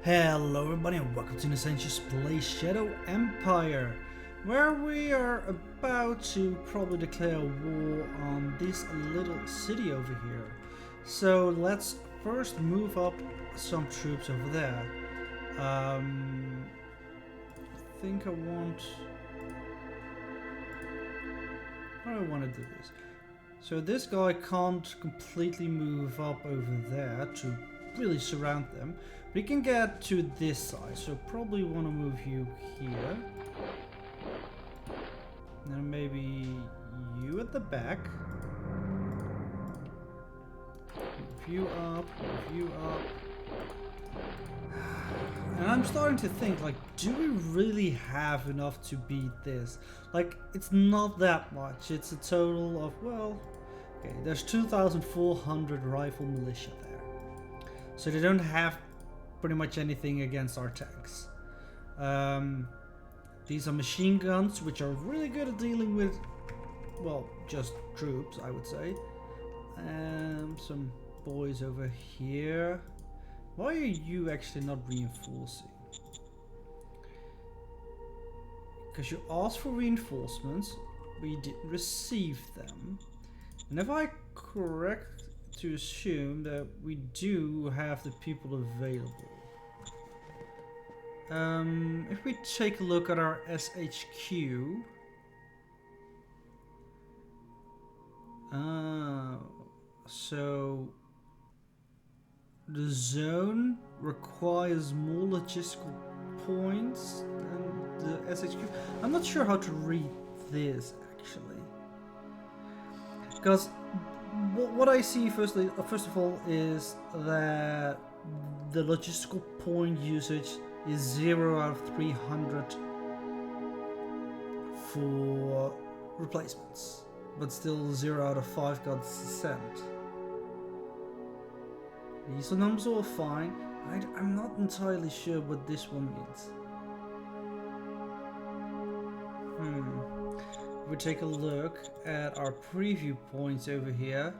Hello everybody and welcome to Essentials Play Shadow Empire, where we are about to probably declare war on this little city over here. So let's first move up some troops over there. I think I want... How do I want to do this? So this guy can't completely move up over there to really surround them. We can get to this side, so probably want to move you here. And then maybe you at the back. Move you up, move you up. And I'm starting to think, like, do we really have enough to beat this? Like, it's not that much. It's a total of, well, okay, there's 2,400 rifle militia there. So they don't have pretty much anything against our tanks. These are machine guns, which are really good at dealing with, well, just troops, I would say. Some boys over here. Why are you actually not reinforcing? Because you asked for reinforcements, we didn't receive them. And if I correct to assume that we do have the people available. If we take a look at our SHQ, so the zone requires more logistical points than the SHQ. I'm not sure how to read this actually, because what I see first of all is that the logistical point usage is 0 out of 300 for replacements, but still 0 out of 5 got sent. These numbers are all fine. I'm not entirely sure what this one means. We take a look at our preview points over here.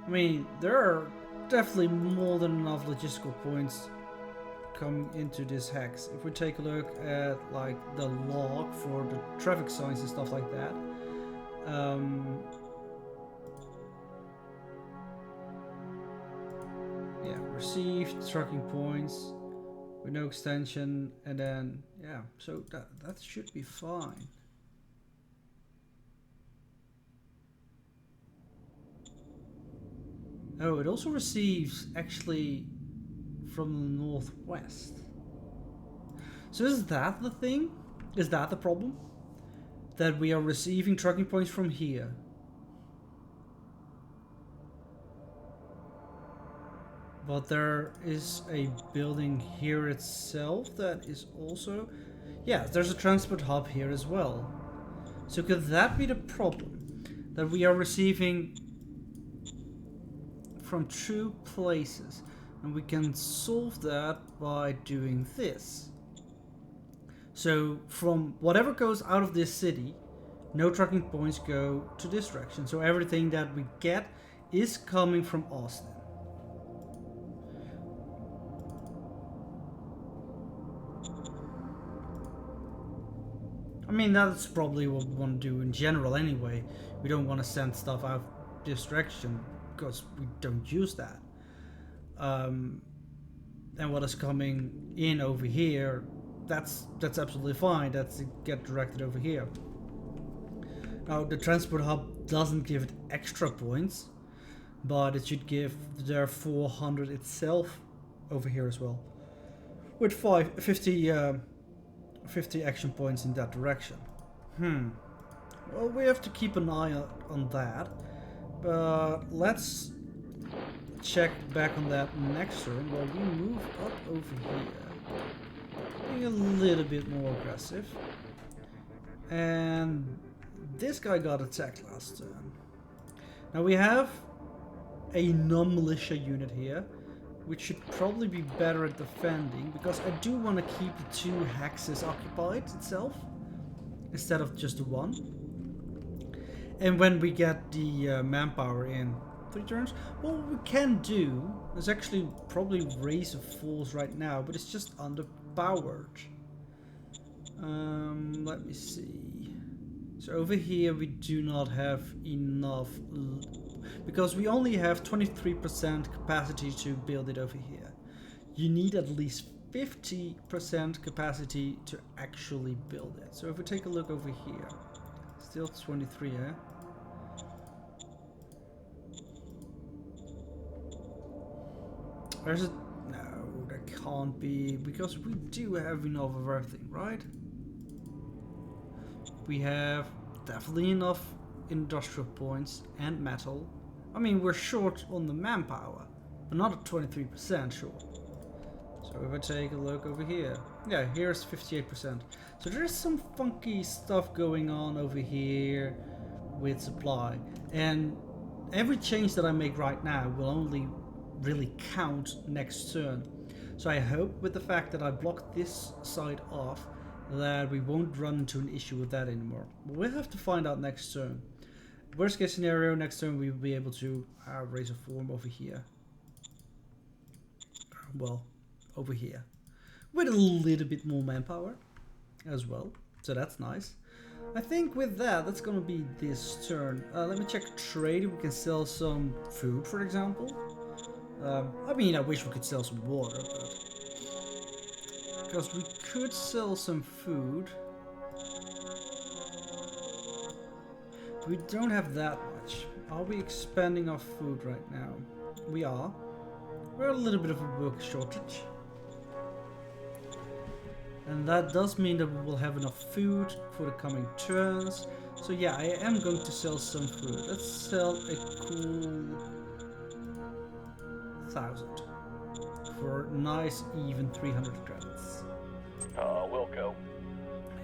I mean, there are definitely more than enough logistical points coming into this hex. If we take a look at like the log for the traffic signs and stuff like that, yeah, received trucking points with no extension, and then yeah, so that should be fine. Oh, it also receives actually from the northwest. So is that the thing? Is that the problem? That we are receiving trucking points from here? But there is a building here itself that is also... Yeah, there's a transport hub here as well. So could that be the problem? That we are receiving from two places, and we can solve that by doing this. So from whatever goes out of this city, no trucking points go to this direction. So everything that we get is coming from Austin. I mean, that's probably what we want to do in general anyway. We don't want to send stuff out this direction, because we don't use that. And what is coming in over here, that's absolutely fine. That's get directed over here. Now the transport hub doesn't give it extra points, but it should give their 400 itself over here as well, with 50 action points in that direction. Well, we have to keep an eye on that. But let's check back on that next turn while we move up over here, being a little bit more aggressive. And this guy got attacked last turn. Now we have a non-militia unit here, which should probably be better at defending, because I do want to keep the 2 hexes occupied itself instead of just the one. And when we get the manpower in, 3 turns. Well, what we can do is actually probably raise a force right now, but it's just underpowered. Let me see. So over here we do not have enough, because we only have 23% capacity to build it over here. You need at least 50% capacity to actually build it. So if we take a look over here, still 23, eh? There's a... No, that can't be, because we do have enough of everything, right? We have definitely enough industrial points and metal. I mean, we're short on the manpower, but not at 23% short. So if I take a look over here, yeah, here's 58%. So there's some funky stuff going on over here with supply, and every change that I make right now will only really count next turn. So I hope with the fact that I blocked this side off that we won't run into an issue with that anymore. We'll have to find out next turn. Worst case scenario, next turn we will be able to raise a form over here. Well, over here. With a little bit more manpower as well. So that's nice. I think with that, that's gonna be this turn. Let me check trade. We can sell some food, for example. I mean, I wish we could sell some water, but... because we could sell some food. We don't have that much. Are we expanding our food right now? We are. We're a little bit of a work shortage. And that does mean that we will have enough food for the coming turns. So yeah, I am going to sell some food. Let's sell a cool 1,000 for nice even 300 credits. Wilco.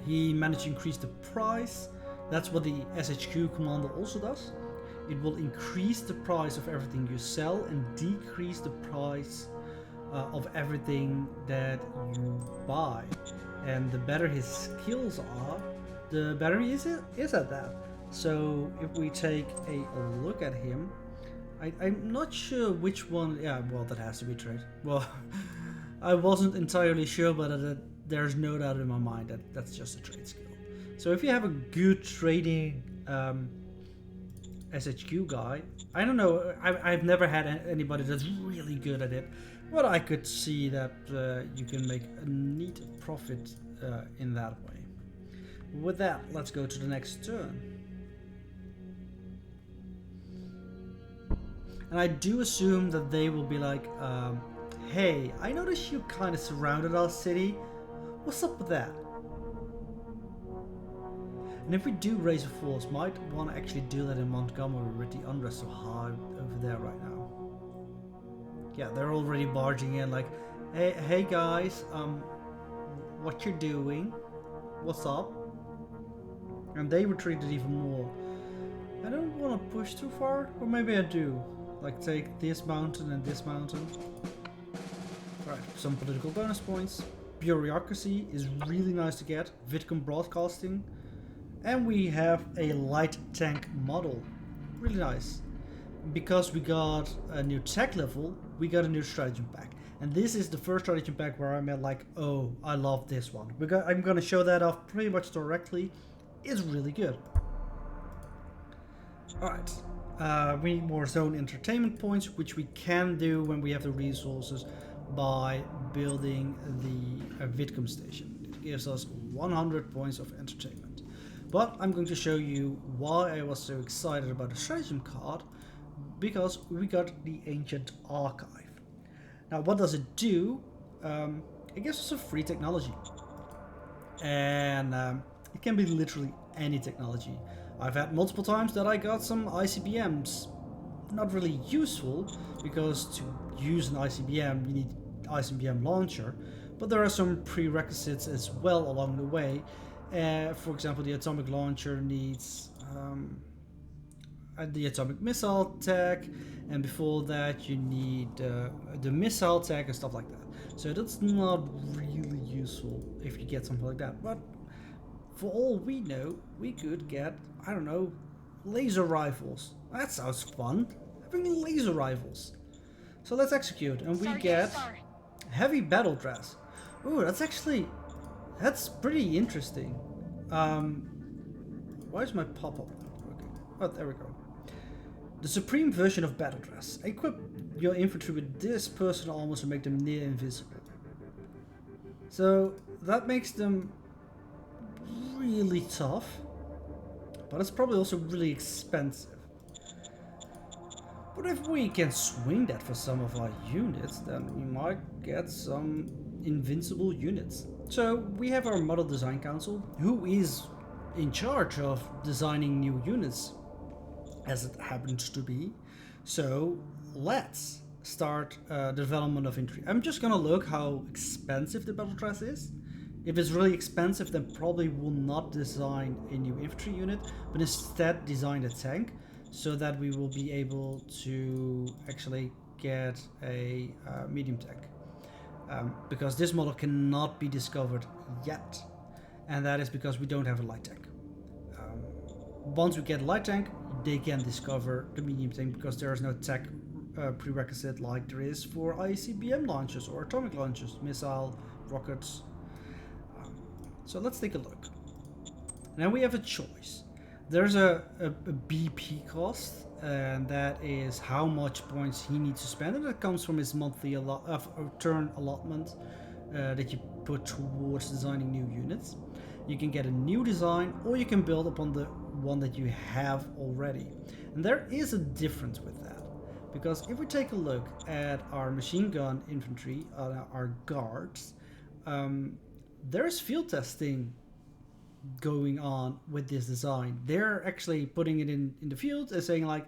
He managed to increase the price. That's what the SHQ commander also does. It will increase the price of everything you sell and decrease the price of everything that you buy. And the better his skills are, the better he is at that. So if we take a look at him, I'm not sure which one. Yeah, well, that has to be trade. Well, I wasn't entirely sure, but there's no doubt in my mind that that's just a trade skill. So if you have a good trading SHQ guy, I don't know, I've never had anybody that's really good at it, but I could see that you can make a neat profit in that way. With that, let's go to the next turn. And I do assume that they will be like, hey, I noticed you kind of surrounded our city. What's up with that? And if we do raise a force, might want to actually do that in Montgomery with the unrest so high over there right now. Yeah, they're already barging in like, hey guys, what you're doing? What's up? And they retreated even more. I don't want to push too far, or maybe I do. Like take this mountain and this mountain. Right, some political bonus points. Bureaucracy is really nice to get. Vidcom broadcasting. And we have a light tank model. Really nice. Because we got a new tech level, we got a new stratagem pack. And this is the first stratagem pack where I'm at like, oh, I love this one. I'm gonna show that off pretty much directly. It's really good. Alright. We need more zone entertainment points, which we can do when we have the resources by building the Vidcom station. It gives us 100 points of entertainment. But I'm going to show you why I was so excited about the stratagem card, because we got the Ancient Archive. Now what does it do? It gives us a free technology. And it can be literally any technology. I've had multiple times that I got some ICBMs. Not really useful, because to use an ICBM you need ICBM launcher, but there are some prerequisites as well along the way. For example, the atomic launcher needs the atomic missile tech, and before that you need the missile tech and stuff like that. So that's not really useful if you get something like that. But for all we know, we could get, I don't know, laser rifles. That sounds fun. Have bringing laser rifles. So let's execute, and we Sergeant get Star. heavy battle dress. Ooh, that's pretty interesting. Why is my pop-up not working? Oh, there we go. The supreme version of battle dress. Equip your infantry with this personal armor to make them near invisible. So that makes them really tough, but it's probably also really expensive. But if we can swing that for some of our units, then we might get some invincible units. So we have our model design council, who is in charge of designing new units, as it happens to be. So let's start development of infantry. I'm just gonna look how expensive the battle dress is. If it's really expensive, then probably will not design a new infantry unit, but instead design a tank, so that we will be able to actually get a medium tank. Because this model cannot be discovered yet, and that is because we don't have a light tank. Once we get a light tank, they can discover the medium tank, because there is no tech prerequisite like there is for ICBM launchers or atomic launchers, missile, rockets. So let's take a look. Now we have a choice. There's a BP cost, and that is how much points he needs to spend, and that comes from his monthly turn allotment that you put towards designing new units. You can get a new design, or you can build upon the one that you have already. And there is a difference with that, because if we take a look at our machine gun infantry, our guards, there's field testing going on with this design. They're actually putting it in the field and saying like,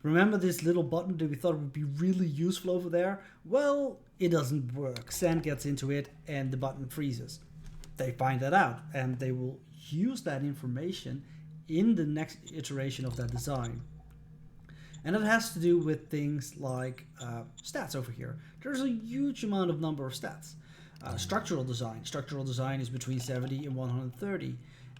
remember this little button that we thought would be really useful over there? Well, it doesn't work. Sand gets into it and the button freezes. They find that out, and they will use that information in the next iteration of that design. And it has to do with things like stats over here. There's a huge amount of number of stats. Structural design. Structural design is between 70 and 130.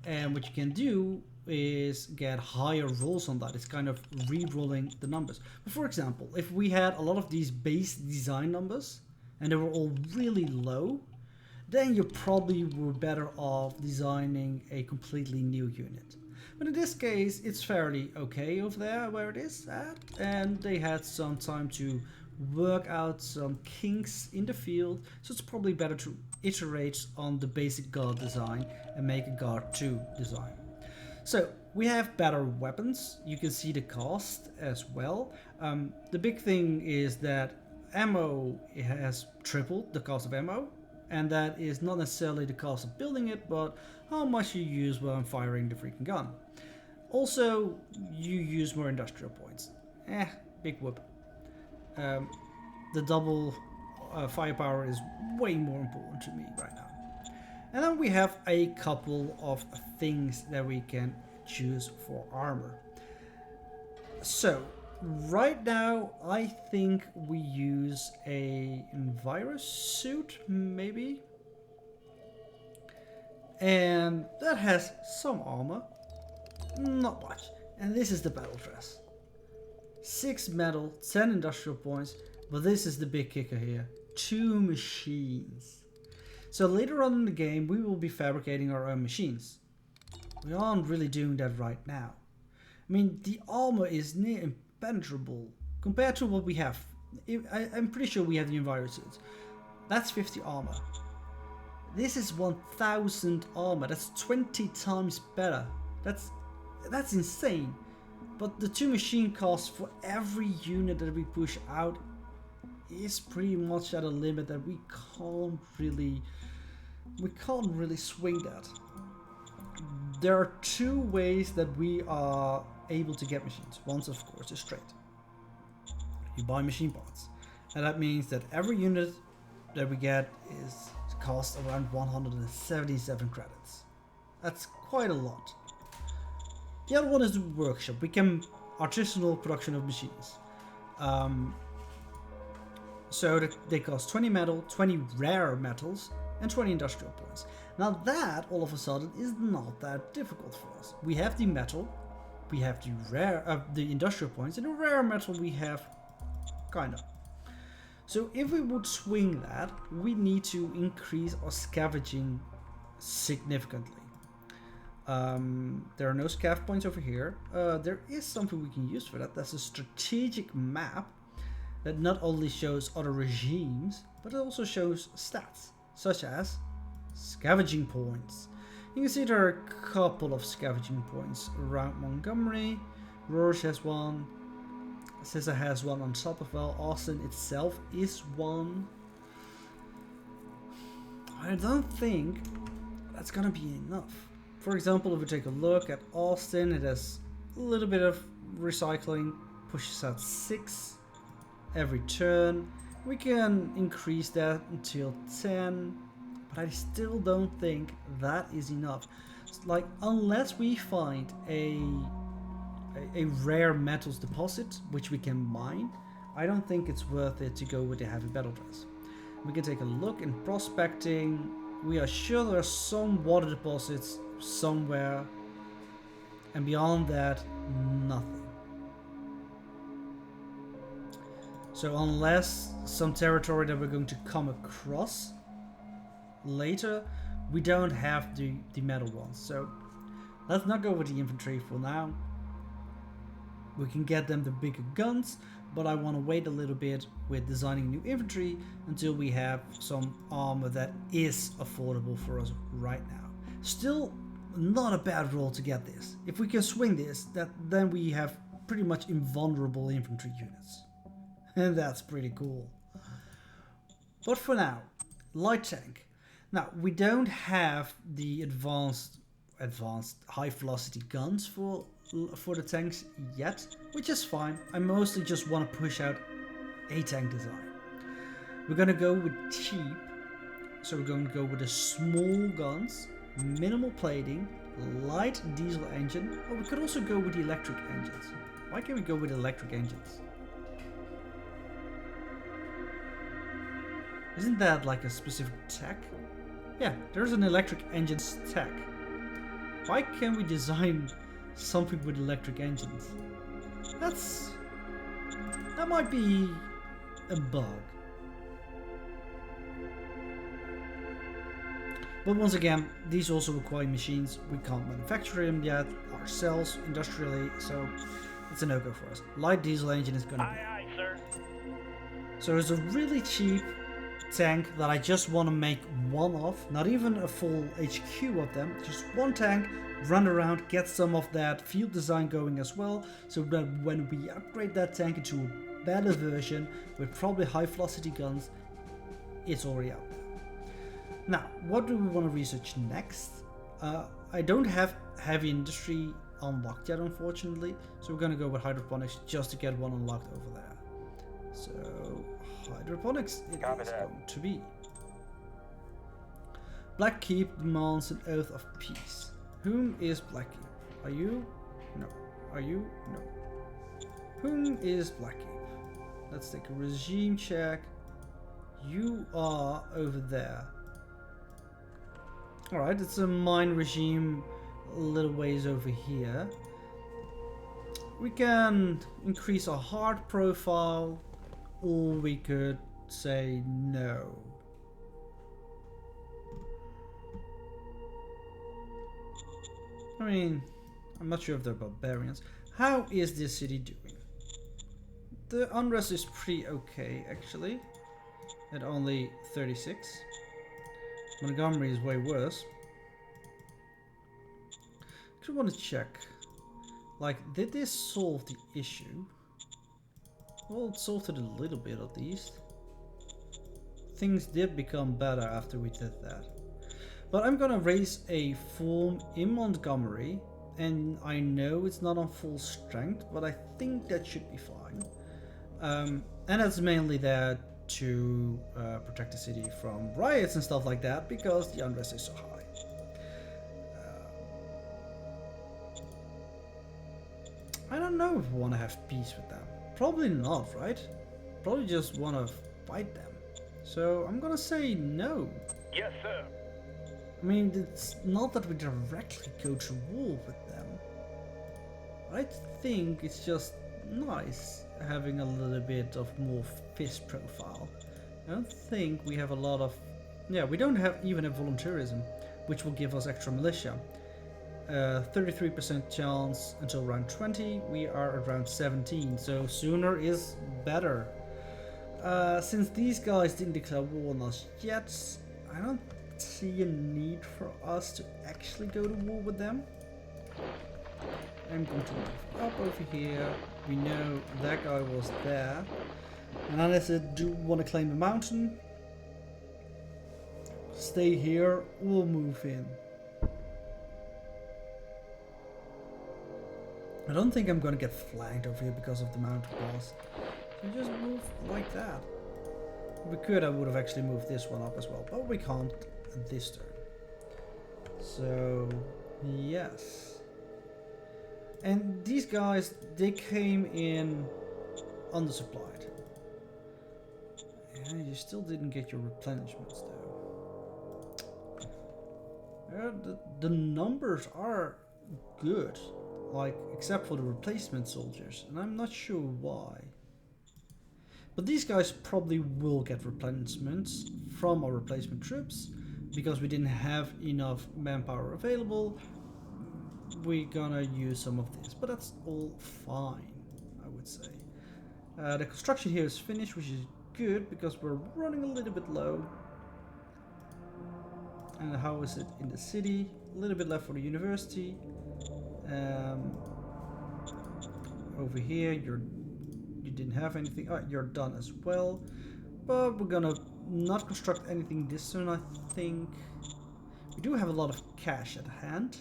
And what you can do is get higher rolls on that. It's kind of re-rolling the numbers. But for example, if we had a lot of these base design numbers and they were all really low, then you probably were better off designing a completely new unit. But in this case, it's fairly okay over there where it is at, and they had some time to work out some kinks in the field, so it's probably better to iterate on the basic guard design and make a guard 2 design. So we have better weapons. You can see the cost as well. The big thing is that ammo has tripled the cost of ammo, and that is not necessarily the cost of building it, but how much you use when firing the freaking gun. Also, you use more industrial points. Big whoop. The double firepower is way more important to me right now. And then we have a couple of things that we can choose for armor. So right now I think we use a virus suit maybe, and that has some armor, not much. And this is the battle dress. 6 metal, 10 industrial points, but this is the big kicker here. 2 machines. So later on in the game, we will be fabricating our own machines. We aren't really doing that right now. I mean, the armor is near impenetrable compared to what we have. I'm pretty sure we have the enviro suits. That's 50 armor. This is 1000 armor. That's 20 times better. That's insane. But the 2 machine costs for every unit that we push out is pretty much at a limit that we can't really swing that. There are 2 ways that we are able to get machines. One, of course, is trade. You buy machine parts, and that means that every unit that we get costs around 177 credits. That's quite a lot. The other one is the workshop. We can artisanal production of machines. So they cost 20 metal, 20 rare metals, and 20 industrial points. Now that, all of a sudden, is not that difficult for us. We have the metal, we have the industrial points, and the rare metal we have kind of. So if we would swing that, we need to increase our scavenging significantly. There are no scav points over here. There is something we can use for that. That's a strategic map that not only shows other regimes, but it also shows stats, such as scavenging points. You can see there are a couple of scavenging points around Montgomery. Roche has one. Cesar has one on top of well. Austin itself is one. I don't think that's gonna be enough. For example, if we take a look at Austin, it has a little bit of recycling, pushes out 6 every turn. We can increase that until 10, but I still don't think that is enough. Like, unless we find a rare metals deposit which we can mine, I don't think it's worth it to go with the heavy battle dress. We can take a look in prospecting. We are sure there are some water deposits somewhere, and beyond that, nothing. So unless some territory that we're going to come across later, we don't have the metal ones. So let's not go with the infantry for now. We can get them the bigger guns, but I want to wait a little bit with designing new infantry until we have some armor that is affordable for us right now. Still not a bad roll to get this. If we can swing this, then we have pretty much invulnerable infantry units. And that's pretty cool. But for now, light tank. Now, we don't have the advanced high velocity guns for the tanks yet, which is fine. I mostly just want to push out a tank design. We're going to go with cheap, so we're going to go with the small guns, minimal plating, light diesel engine, or we could also go with the electric engines. Why can't we go with electric engines? Isn't that like a specific tech? Yeah, there's an electric engines tech. Why can't we design something with electric engines? That might be a bug. But once again, these also require machines. We can't manufacture them yet ourselves industrially, so it's a no-go for us. Light diesel engine is gonna be. Aye, sir. So there's a really cheap tank that I just want to make one of, not even a full HQ of them, just one tank, run around, get some of that field design going as well, so that when we upgrade that tank into a better version with probably high velocity guns, it's already out there. Now, what do we want to research next? I don't have heavy industry unlocked yet, unfortunately, so we're going to go with hydroponics just to get one unlocked over there. So hydroponics it is going to be. Black Keep demands an oath of peace. Whom is Black Keep? Are you? No. Are you? No. Whom is Black Keep? Let's take a regime check. You are over there. Alright, it's a mine regime a little ways over here. We can increase our hard profile, or we could say no. I mean, I'm not sure if they're barbarians. How is this city doing? The unrest is pretty okay, actually. At only 36. Montgomery is way worse. I want to check. Like, did this solve the issue? Well, it solved it a little bit at least. Things did become better after we did that. But I'm gonna raise a form in Montgomery, and I know it's not on full strength, but I think that should be fine. And that's mainly there to protect the city from riots and stuff like that, because the unrest is so high. I don't know if we want to have peace with them. Probably not, right? Probably just want to fight them. So I'm gonna say no. Yes, sir. I mean, it's not that we directly go to war with them. I think it's just nice having a little bit of more fist profile. I don't think we have a lot of... Yeah, we don't have even a volunteerism, which will give us extra militia. 33% chance until round 20. We are around 17, so sooner is better. Since these guys didn't declare war on us yet, I don't see a need for us to actually go to war with them. I'm going to move up over here. We know that guy was there. And unless they do want to claim the mountain, stay here or move in. I don't think I'm going to get flanked over here because of the mountain pass. So just move like that. If we could, I would have actually moved this one up as well, but we can't this turn. So, yes. And these guys, they came in undersupplied. Yeah, you still didn't get your replenishments though. The numbers are good, like except for the replacement soldiers, and I'm not sure why. But these guys probably will get replenishments from our replacement troops because we didn't have enough manpower available. We're gonna use some of this, but that's all fine, I would say. The construction here is finished, which is good because we're running a little bit low. And how is it in the city? A little bit left for the university. Over here, you didn't have anything. Oh, you're done as well. But we're gonna not construct anything this turn, I think. We do have a lot of cash at hand.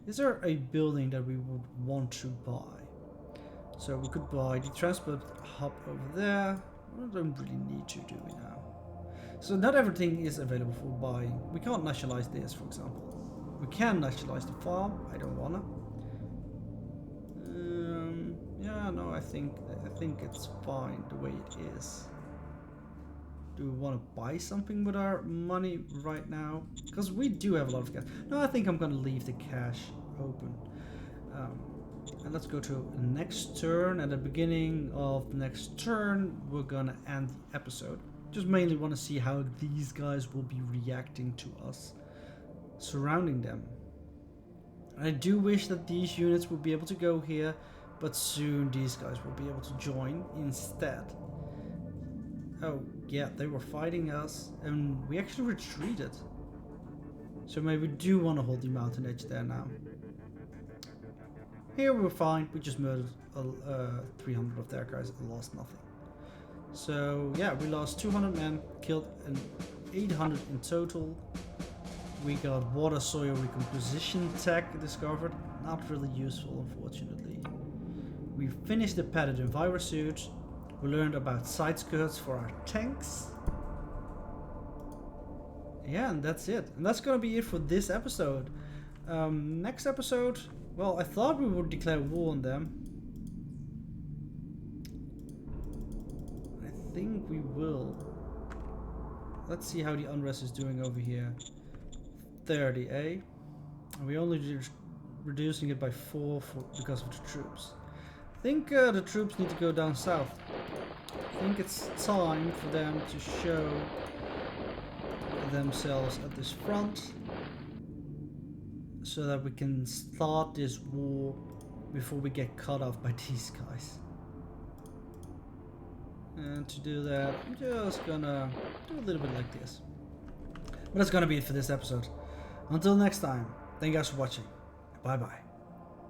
Is there a building that we would want to buy? So we could buy the transport hub over there. I don't really need to do it now. So not everything is available for buying. We can't nationalize this, for example. We can nationalize the farm. I don't wanna. Yeah, no, I think it's fine the way it is. Do we want to buy something with our money right now? Because we do have a lot of cash. No, I think I'm gonna leave the cash open. And let's go to next turn. At the beginning of the next turn, we're gonna end the episode. Just mainly want to see how these guys will be reacting to us surrounding them. I do wish that these units would be able to go here, but soon these guys will be able to join instead. Oh yeah, they were fighting us and we actually retreated. So maybe we do want to hold the mountain edge there now. Here we're fine, we just murdered 300 of their guys and lost nothing. So yeah, we lost 200 men, killed an 800 in total. We got water soil recomposition tech discovered, not really useful unfortunately. We finished the padded envirosuit. We learned about side skirts for our tanks. Yeah, and that's it. And that's gonna be it for this episode. Next episode, well, I thought we would declare war on them. I think we will. Let's see how the unrest is doing over here. 30, eh? And we only reducing it by 4 because of the troops. I think the troops need to go down south. I think it's time for them to show themselves at this front so that we can start this war before we get cut off by these guys. And to do that, I'm just gonna do a little bit like this. But that's gonna be it for this episode. Until next time, thank you guys for watching. Bye bye.